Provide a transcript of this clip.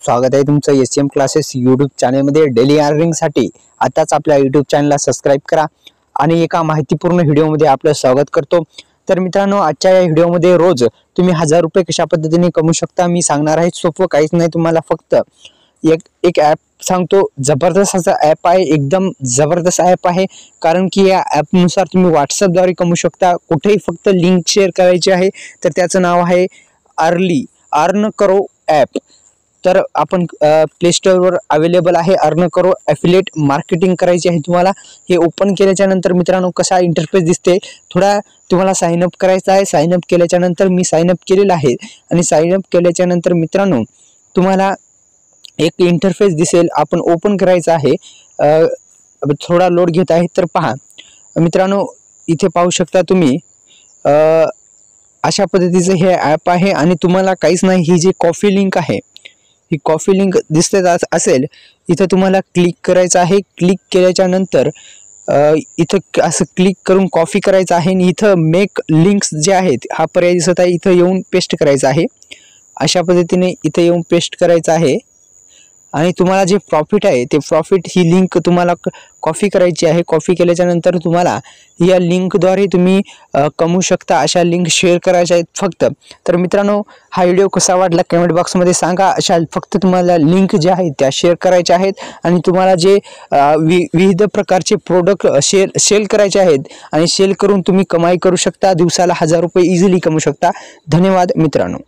स्वागत आहे तुमचं एसएम क्लासेस यूट्यूब चॅनलमध्ये। डेली अर्निंगसाठी आताच आपल्या यूट्यूब चॅनलला सबस्क्राइब करा आणि एका माहितीपूर्ण व्हिडिओमध्ये आपलं स्वागत करतो। तर मित्रांनो, आजच्या या व्हिडिओमध्ये रोज तुम्ही 1000 रुपये कशा पद्धतीने कमवू शकता मी सांगणार आहे। सोपं काहीच नाही, तुम्हाला फक्त एक ॲप सांगतो। जबरदस्त असा ॲप आहे, एकदम जबरदस्त ॲप आहे, कारण की या ॲपनुसार तुम्ही व्हॉट्सअपद्वारे कमवू शकता। कुठेही फक्त लिंक शेअर करायची आहे, तर त्याचं नाव आहे अर्न करो ॲप। तर आपण प्ले स्टोअरवर अवेलेबल आहे। अर्न करो ॲफिलिएट मार्केटिंग करायची आहे तुम्हाला। हे ओपन केल्याच्या नंतर मित्रांनो कसा इंटरफेस दिसते, थोडा तुम्हाला साइन अप करायचा आहे। साइन अप केल्याच्या नंतर मी साइन अप केलेलं आहे आणि साइन अप केल्याच्या नंतर मित्रांनो तुम्हाला एक इंटरफेस दिसेल, आपण ओपन करायचं आहे। थोडा लोड घेत आहे, तर पहा मित्रांनो, इथे पाहू शकता तुम्ही अशा पद्धतीचं हे ॲप आहे आणि तुम्हाला काहीच नाही, ही जी कॉफी लिंक आहे, ही कॉफी लिंक दिसते असेल, इथं तुम्हाला क्लिक करायचं आहे। क्लिक केल्याच्या नंतर इथं असं क्लिक करून कॉफी करायचं आहे आणि इथं मेक लिंक्स जे आहेत हा पर्याय दिसत आहे, इथं येऊन पेस्ट करायचं आहे। अशा पद्धतीने इथं येऊन पेस्ट करायचं आहे आणि तुम्हाला जे प्रॉफिट आहे ते प्रॉफिट ही लिंक तुम्हाला कॉपी करायची आहे। कॉपी केल्याच्या नंतर तुम्हाला या लिंकद्वारे तुम्ही कमवू शकता। अशा लिंक शेअर करायच्या आहेत फक्त। तर मित्रांनो, हा व्हिडिओ कसा वाटला कमेंट बॉक्समध्ये सांगा। अशा फक्त तुम्हाला लिंक ज्या आहेत त्या शेअर करायच्या आहेत आणि तुम्हाला जे विविध प्रकारचे प्रोडक्ट सेल करायचे आहेत आणि सेल करून तुम्ही कमाई करू शकता। दिवसाला 1000 रुपये इझिली कमवू शकता। धन्यवाद मित्रांनो।